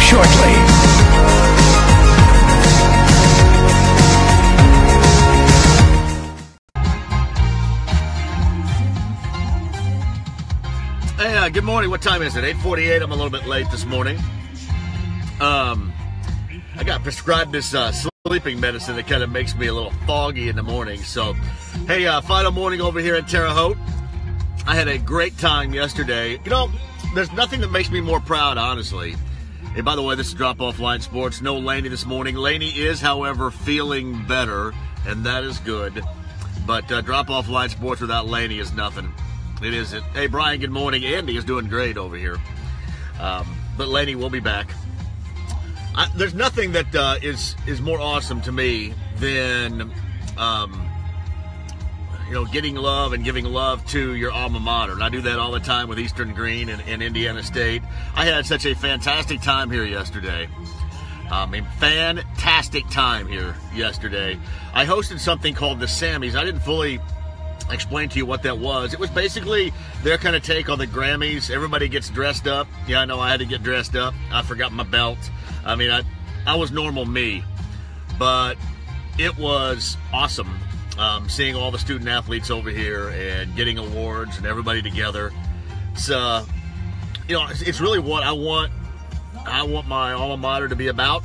shortly. Hey, good morning. What time is it? 8:48. I'm a little bit late this morning. I got prescribed this sleeping medicine that kind of makes me a little foggy in the morning. So, hey, final morning over here at Terre, Haute. I had a great time yesterday. You know, there's nothing that makes me more proud, honestly. Hey, by the way, this is Drop Off Line Sports. No Laney this morning. Laney is, however, feeling better, and that is good. But Drop Off Line Sports without Laney is nothing. It isn't. Hey, Brian, good morning. Andy is doing great over here. But Laney will be back. There's nothing that is more awesome to me than, getting love and giving love to your alma mater. And I do that all the time with Eastern Green and Indiana State. I had such a fantastic time here yesterday. Fantastic time here yesterday. I hosted something called the Sammys. I didn't fully explain to you what that was. It was basically their kind of take on the Grammys. Everybody gets dressed up. Yeah, I know I had to get dressed up. I forgot my belt. I mean, I was normal me, but it was awesome seeing all the student athletes over here and getting awards and everybody together. It's it's really what I want my alma mater to be about,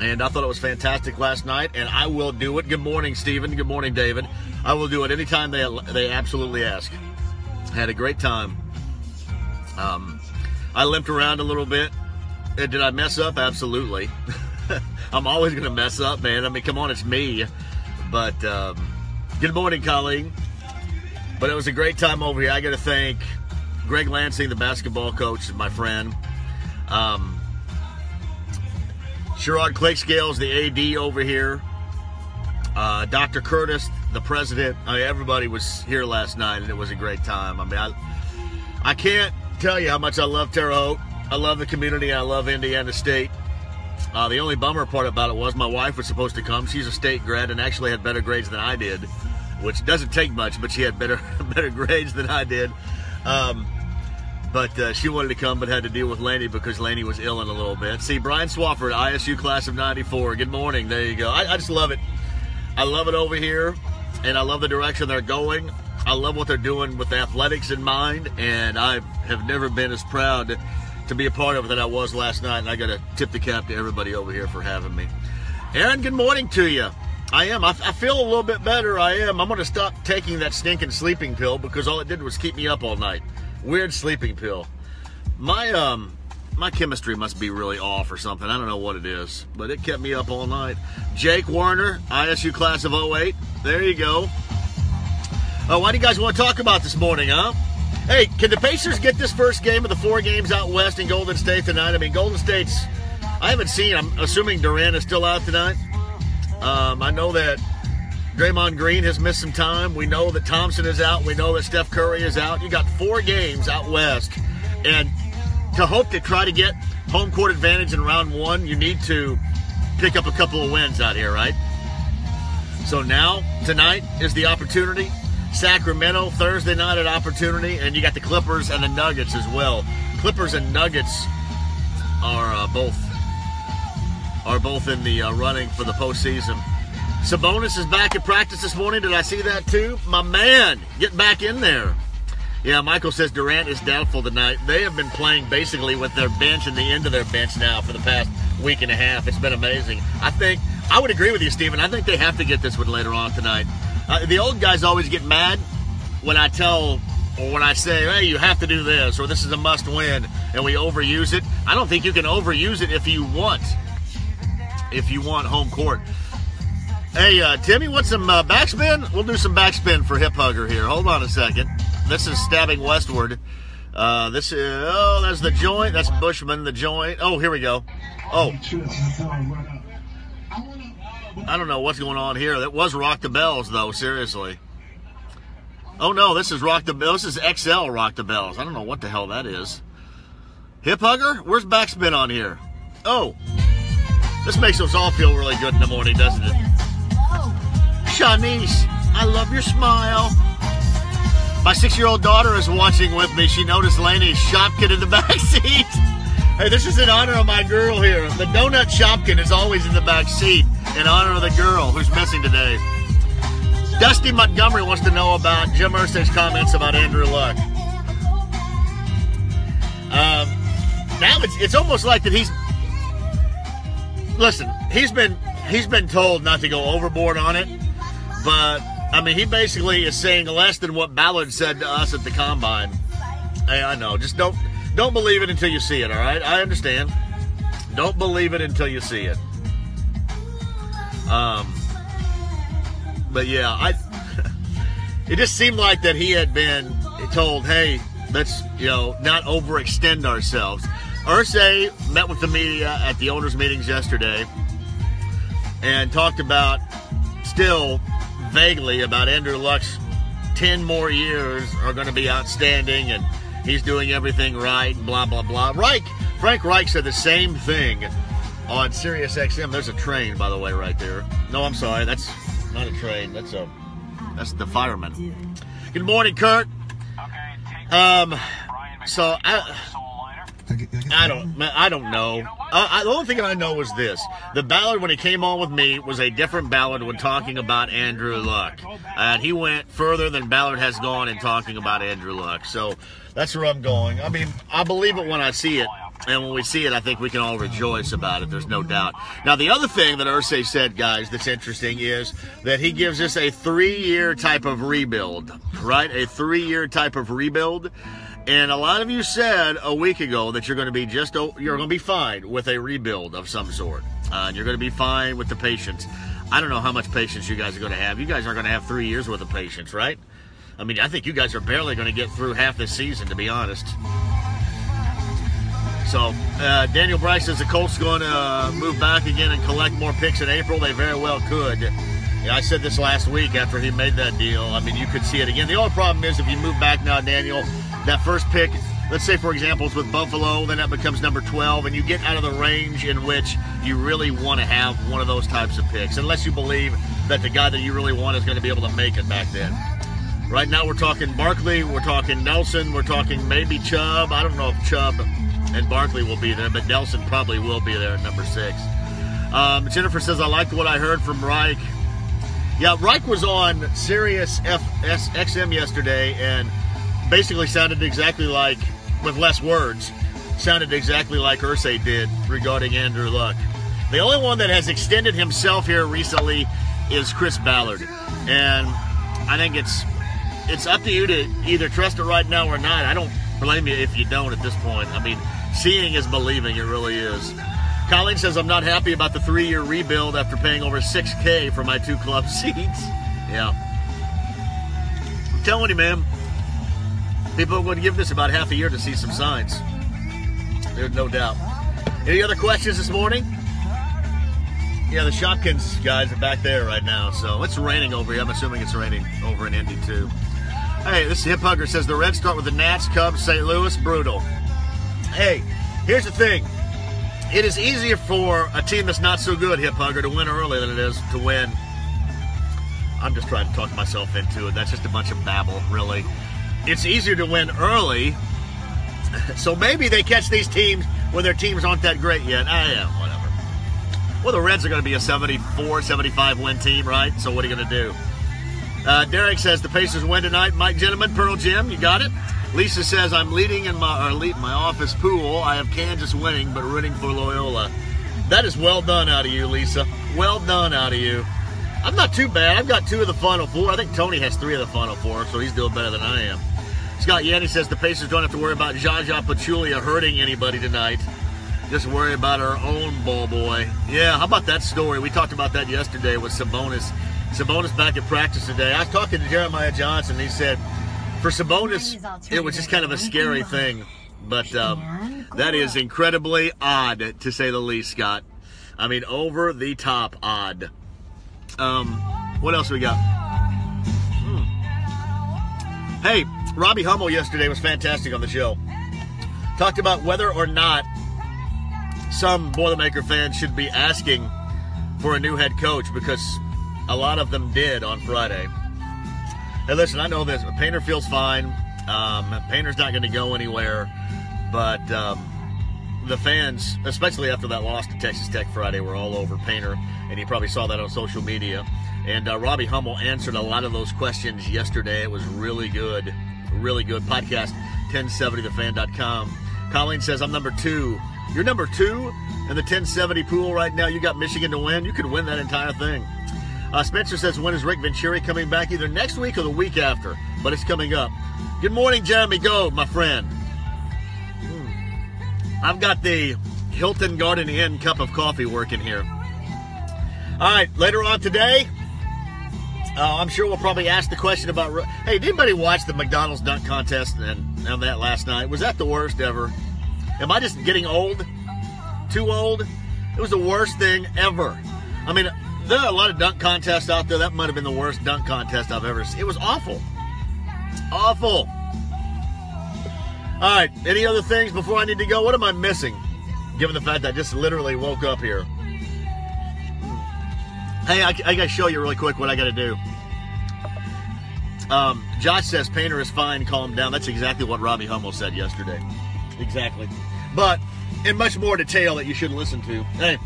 and I thought it was fantastic last night, and I will do it. Good morning, Stephen. Good morning, David. I will do it anytime they absolutely ask. Had a great time. I limped around a little bit. Did I mess up? Absolutely. I'm always going to mess up, man. I mean, come on, it's me. But good morning, colleague. But it was a great time over here. I got to thank Greg Lansing, the basketball coach, my friend. Sherrod Claykscales, the AD over here. Dr. Curtis, the president. I mean, everybody was here last night, and it was a great time. I mean, I can't tell you how much I love Terre Haute. I love the community. I love Indiana State. The only bummer part about it was my wife was supposed to come. She's a state grad and actually had better grades than I did, which doesn't take much, but she had better grades than I did. But she wanted to come but had to deal with Laney because Laney was ill in a little bit. See, Brian Swafford, ISU class of 94. Good morning. There you go. I just love it. I love it over here, and I love the direction they're going. I love what they're doing with athletics in mind, and I have never been as proud to be a part of it than I was last night, and I got to tip the cap to everybody over here for having me. Aaron, good morning to you. I am. I feel a little bit better. I am. I'm going to stop taking that stinking sleeping pill because all it did was keep me up all night. Weird sleeping pill. My chemistry must be really off or something. I don't know what it is, but it kept me up all night. Jake Warner, ISU class of 08. There you go. Why do you guys want to talk about this morning, huh? Hey, can the Pacers get this first game of the 4 games out west in Golden State tonight? I mean, Golden State's, I haven't seen, I'm assuming Durant is still out tonight. I know that Draymond Green has missed some time. We know that Thompson is out. We know that Steph Curry is out. You got 4 games out west. And to hope to try to get home court advantage in round 1, you need to pick up a couple of wins out here, right? So now, tonight is the opportunity. Sacramento, Thursday night at opportunity, and you got the Clippers and the Nuggets as well. Clippers and Nuggets are both in the running for the postseason. Sabonis is back at practice this morning. Did I see that too? My man, get back in there. Yeah, Michael says Durant is doubtful tonight. They have been playing basically with their bench and the end of their bench now for the past week and a half. It's been amazing. I would agree with you, Stephen. I think they have to get this one later on tonight. The old guys always get mad when I say, hey, you have to do this, or this is a must win, and we overuse it. I don't think you can overuse it if you want home court. Hey, Timmy, want some backspin? We'll do some backspin for Hip Hugger here. Hold on a second. This is stabbing Westward. There's the joint. That's Bushman, the joint. Oh, here we go. Oh. I don't know what's going on here. That was Rock the Bells, though, seriously. Oh, no, this is Rock the Bells. This is XL Rock the Bells. I don't know what the hell that is. Hip Hugger? Where's backspin on here? Oh. This makes us all feel really good in the morning, doesn't it? Shanice, I love your smile. My 6-year-old daughter is watching with me. She noticed Laney's shop kit in the back seat. Hey, this is in honor of my girl here. The donut shopkin is always in the back seat in honor of the girl who's missing today. Dusty Montgomery wants to know about Jim Irsay's comments about Andrew Luck. Now it's almost like that he's been told not to go overboard on it, but I mean he basically is saying less than what Ballard said to us at the combine. Hey, I know, just don't believe it until you see it. All right, I understand. Don't believe it until you see it. But yeah, it just seemed like that he had been told, hey, let's not overextend ourselves. Irsay met with the media at the owners' meetings yesterday and talked about, still vaguely, about Andrew Luck's 10 more years are going to be outstanding and he's doing everything right, blah, blah, blah. Frank Reich said the same thing on Sirius XM. There's a train, by the way, right there. No, I'm sorry. That's not a train. That's the fireman. Good morning, Kurt. So I don't know. The only thing I know is this. The Ballard, when he came on with me, was a different Ballard when talking about Andrew Luck. And he went further than Ballard has gone in talking about Andrew Luck. So that's where I'm going. I mean, I believe it when I see it. And when we see it, I think we can all rejoice about it. There's no doubt. Now, the other thing that Irsay said, guys, that's interesting is that he gives us a 3-year type of rebuild, right? A 3-year type of rebuild. And a lot of you said a week ago that you're going to be fine with a rebuild of some sort. And you're going to be fine with the patience. I don't know how much patience you guys are going to have. You guys are going to have 3 years worth of patience, right? I mean, I think you guys are barely going to get through half this season, to be honest. So, Daniel Bryce says the Colts going to move back again and collect more picks in April. They very well could. Yeah, I said this last week after he made that deal. I mean, you could see it again. The only problem is if you move back now, Daniel, that first pick, let's say, for example, it's with Buffalo, then that becomes number 12, and you get out of the range in which you really want to have one of those types of picks, unless you believe that the guy that you really want is going to be able to make it back then. Right now we're talking Barkley, we're talking Nelson, we're talking maybe Chubb. I don't know if Chubb and Barkley will be there, but Nelson probably will be there at number 6. Jennifer says, I liked what I heard from Reich. Yeah, Reich was on Sirius XM yesterday and basically sounded exactly like, with less words, sounded exactly like Irsay did regarding Andrew Luck. The only one that has extended himself here recently is Chris Ballard. And I think it's up to you to either trust it right now or not. I don't blame you if you don't at this point. I mean, seeing is believing. It really is. Colleen says, I'm not happy about the 3-year rebuild after paying over $6,000 for my 2 club seats. Yeah. I'm telling you, man. People are going to give this about half a year to see some signs. There's no doubt. Any other questions this morning? Yeah, the Shopkins guys are back there right now. So it's raining over here. I'm assuming it's raining over in Indy, too. Hey, this Hip Hugger says the Reds start with the Nats, Cubs, St. Louis, brutal. Hey, here's the thing. It is easier for a team that's not so good, Hip Hugger, to win early than it is to win. I'm just trying to talk myself into it. That's just a bunch of babble, really. It's easier to win early, so maybe they catch these teams when their teams aren't that great yet. Yeah, whatever. Well, the Reds are going to be a 74, 75 win team, right? So what are you going to do? Derek says the Pacers win tonight. Mike Gentleman, Pearl Jim, you got it. Lisa says I'm leading in my office pool. I have Kansas winning, but rooting for Loyola. That is well done out of you, Lisa. Well done out of you. I'm not too bad. I've got 2 of the Final 4. I think Tony has 3 of the Final 4, so he's doing better than I am. Scott Yanni says the Pacers don't have to worry about Jaja Pachulia hurting anybody tonight. Just worry about our own ball boy. Yeah, how about that story? We talked about that yesterday with Sabonis. Sabonis back at practice today. I was talking to Jeremiah Johnson. He said, for Sabonis, it was just kind of a scary thing. But that is incredibly odd, to say the least, Scott. I mean, over the top odd. What else we got? Hey, Robbie Hummel yesterday was fantastic on the show. Talked about whether or not some Boilermaker fans should be asking for a new head coach, because a lot of them did on Friday. Hey, listen, I know this. Painter feels fine. Painter's not going to go anywhere. But the fans, especially after that loss to Texas Tech Friday, were all over Painter, and you probably saw that on social media. And Robbie Hummel answered a lot of those questions yesterday. It was really good. Really good. Podcast 1070thefan.com. Colleen says, I'm number 2. You're number 2 in the 1070 pool right now. You got Michigan to win. You could win that entire thing. Spencer says, when is Rick Venturi coming back? Either next week or the week after, but it's coming up. Good morning, Jeremy Gold, my friend. I've got the Hilton Garden Inn cup of coffee working here. All right, later on today, I'm sure we'll probably ask the question about, hey, did anybody watch the McDonald's dunk contest and that last night? Was that the worst ever? Am I just getting old? Too old? It was the worst thing ever. I mean, there are a lot of dunk contests out there. That might have been the worst dunk contest I've ever seen. It was awful. Awful. All right, any other things before I need to go? What am I missing, given the fact that I just literally woke up here? Hey, I got to show you really quick what I got to do. Josh says Painter is fine, calm down. That's exactly what Robbie Hummel said yesterday. Exactly. But in much more detail that you should listen to. Hey,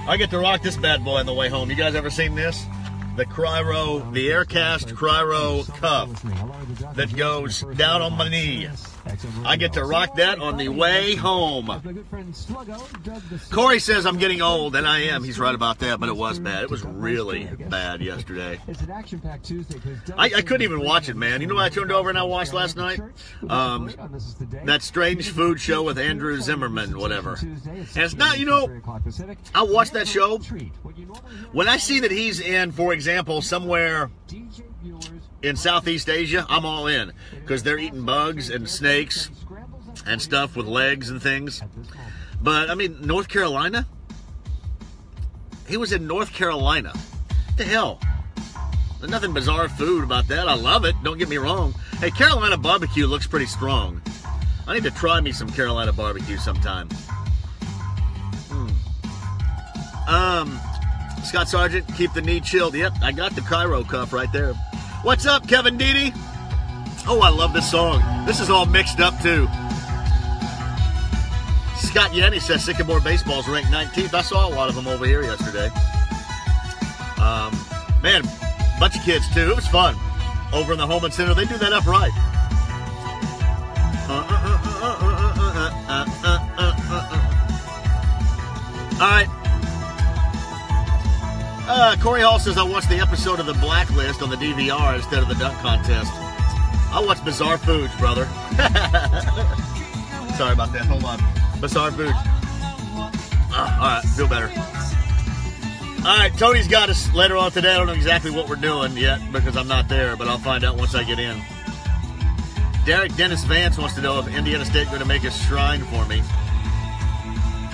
I get to rock this bad boy on the way home. You guys ever seen this? The Cryo, the Aircast Cryo cuff that goes down on my knee. I get to rock that on the way home. Corey says I'm getting old, and I am. He's right about that, but it was bad. It was really bad yesterday. I couldn't even watch it, man. You know what I turned over and I watched last night? That strange food show with Andrew Zimmerman, whatever. And it's not, you know, I watched that show. When I see that he's in, for example, somewhere in Southeast Asia, I'm all in, because they're eating bugs and snakes and stuff with legs and things. But, I mean, North Carolina? He was in North Carolina. What the hell? There's nothing bizarre food about that. I love it. Don't get me wrong. Hey, Carolina barbecue looks pretty strong. I need to try me some Carolina barbecue sometime. Scott Sargent, keep the knee chilled. Yep, I got the Cryo cuff right there. What's up, Kevin Deedy? Oh, I love this song. This is all mixed up, too. Scott Yenny says Sycamore Baseball's ranked 19th. I saw a lot of them over here yesterday. Man, bunch of kids, too. It was fun. Over in the Holman Center, they do that upright. All right. Corey Hall says I watched the episode of The Blacklist on the DVR instead of the dunk contest. I watched Bizarre Foods, brother. Sorry about that. Hold on. Bizarre Foods. All right, feel better. All right, Tony's got us later on today. I don't know exactly what we're doing yet because I'm not there, but I'll find out once I get in. Derek Dennis Vance wants to know if Indiana State going to make a shrine for me.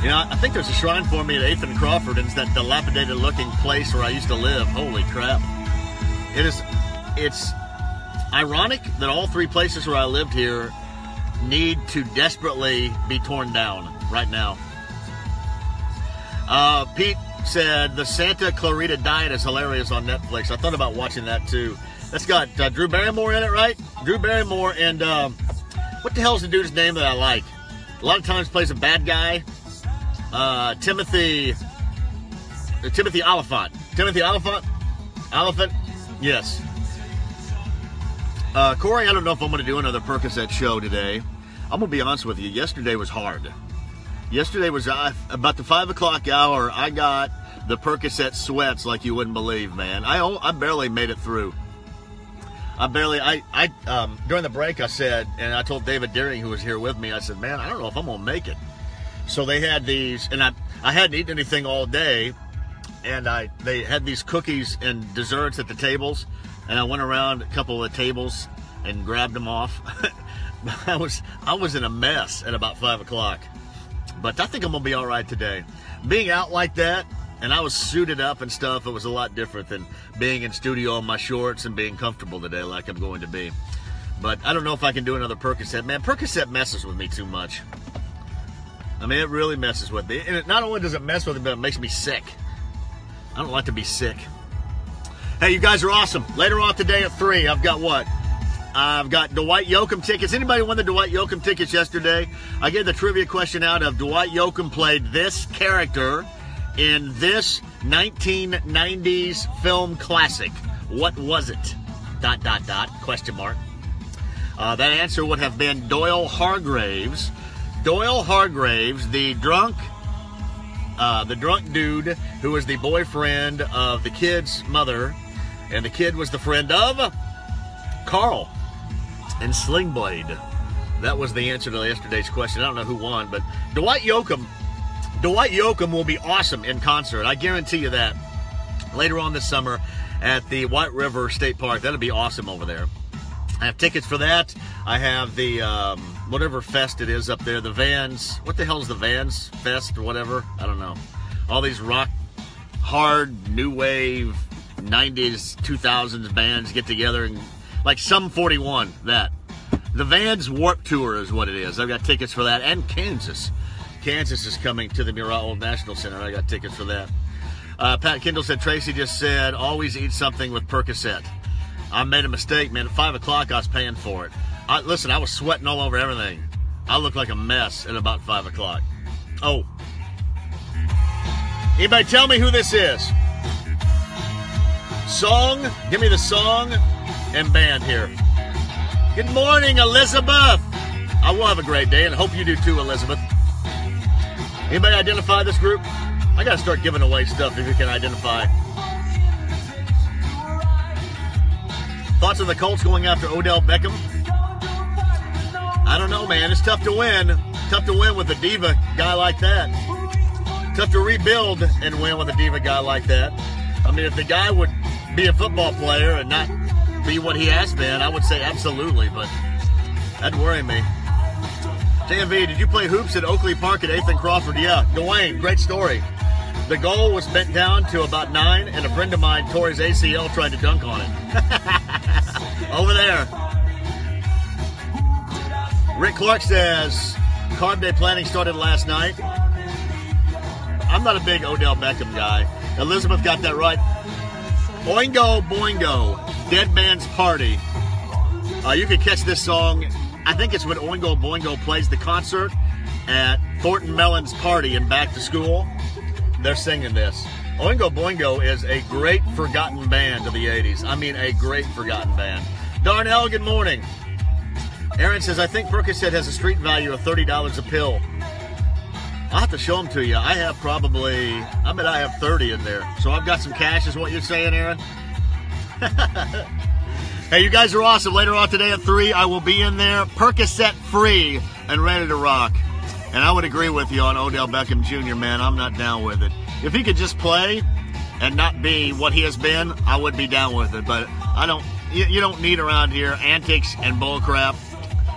You know, I think there's a shrine for me at 8th and Crawford, and it's that dilapidated-looking place where I used to live. Holy crap. It's ironic that all three places where I lived here need to desperately be torn down right now. Pete said, the Santa Clarita Diet is hilarious on Netflix. I thought about watching that, too. That's got Drew Barrymore in it, right? Drew Barrymore and, what the hell's the dude's name that I like? A lot of times plays a bad guy. Timothy Oliphant. Timothy Oliphant? Oliphant? Yes. Corey, I don't know if I'm going to do another Percocet show today. I'm going to be honest with you. Yesterday was hard. Yesterday was about the 5 o'clock hour. I got the Percocet sweats like you wouldn't believe, man. I barely made it through. During the break I said, and I told David Deering, who was here with me, I said, man, I don't know if I'm going to make it. So they had these, and I hadn't eaten anything all day, and they had these cookies and desserts at the tables, and I went around a couple of the tables and grabbed them off. I was in a mess at about 5 o'clock, but I think I'm gonna be all right today. Being out like that, and I was suited up and stuff, it was a lot different than being in studio in my shorts and being comfortable today like I'm going to be. But I don't know if I can do another Percocet. Man, Percocet messes with me too much. I mean, it really messes with me. And not only does it mess with me, but it makes me sick. I don't like to be sick. Hey, you guys are awesome. Later on today at 3, I've got what? I've got Dwight Yoakam tickets. Anybody won the Dwight Yoakam tickets yesterday? I gave the trivia question out of Dwight Yoakam played this character in this 1990s film classic. What was it? ... question mark. That answer would have been Doyle Hargraves. Doyle Hargraves, the drunk dude who was the boyfriend of the kid's mother, and the kid was the friend of Carl and Sling Blade. That was the answer to yesterday's question. I don't know who won, but Dwight Yoakam will be awesome in concert. I guarantee you that. Later on this summer at the White River State Park. That'll be awesome over there. I have tickets for that. I have the whatever fest it is up there. The Vans. What the hell is the Vans Fest or whatever? I don't know. All these rock, hard, new wave, 90s, 2000s bands get together and like Sum 41, that. The Vans Warped Tour is what it is. I've got tickets for that. And Kansas. Kansas is coming to the Murrah Old National Center. I got tickets for that. Pat Kendall said, Tracy just said, always eat something with Percocet. I made a mistake, man. At 5 o'clock, I was paying for it. Listen, I was sweating all over everything. I looked like a mess at about 5 o'clock. Oh. Anybody tell me who this is? Song? Give me the song and band here. Good morning, Elizabeth. I will have a great day, and I hope you do too, Elizabeth. Anybody identify this group? I got to start giving away stuff if you can identify. Thoughts on the Colts going after Odell Beckham? I don't know, man. It's tough to win. Tough to win with a diva guy like that. Tough to rebuild and win with a diva guy like that. I mean, if the guy would be a football player and not be what he has been, I would say absolutely, but that'd worry me. JMV, did you play hoops at Oakley Park at 8th and Crawford? Yeah. Dwayne, great story. The goal was bent down to about 9, and a friend of mine tore his ACL trying to dunk on it. Over there. Rick Clark says, Carb Day planning started last night. I'm not a big Odell Beckham guy. Elizabeth got that right. Oingo Boingo, Dead Man's Party. You can catch this song. I think it's when Oingo Boingo plays the concert at Thornton Mellon's party in Back to School. They're singing this. Oingo Boingo is a great forgotten band of the 80s. I mean, a great forgotten band. Darnell, good morning. Aaron says, I think Percocet has a street value of $30 a pill. I'll have to show them to you. I bet I have 30 in there. So I've got some cash is what you're saying, Aaron? Hey, you guys are awesome. Later on today at 3, I will be in there, Percocet free and ready to rock. And I would agree with you on Odell Beckham Jr., man. I'm not down with it. If he could just play and not be what he has been, I would be down with it. But you don't need around here antics and bullcrap.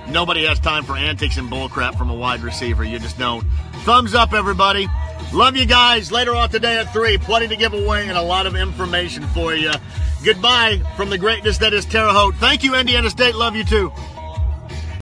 Nobody has time for antics and bullcrap from a wide receiver. You just don't. Thumbs up, everybody. Love you guys. Later on today at 3, plenty to give away and a lot of information for you. Goodbye from the greatness that is Terre Haute. Thank you, Indiana State. Love you too.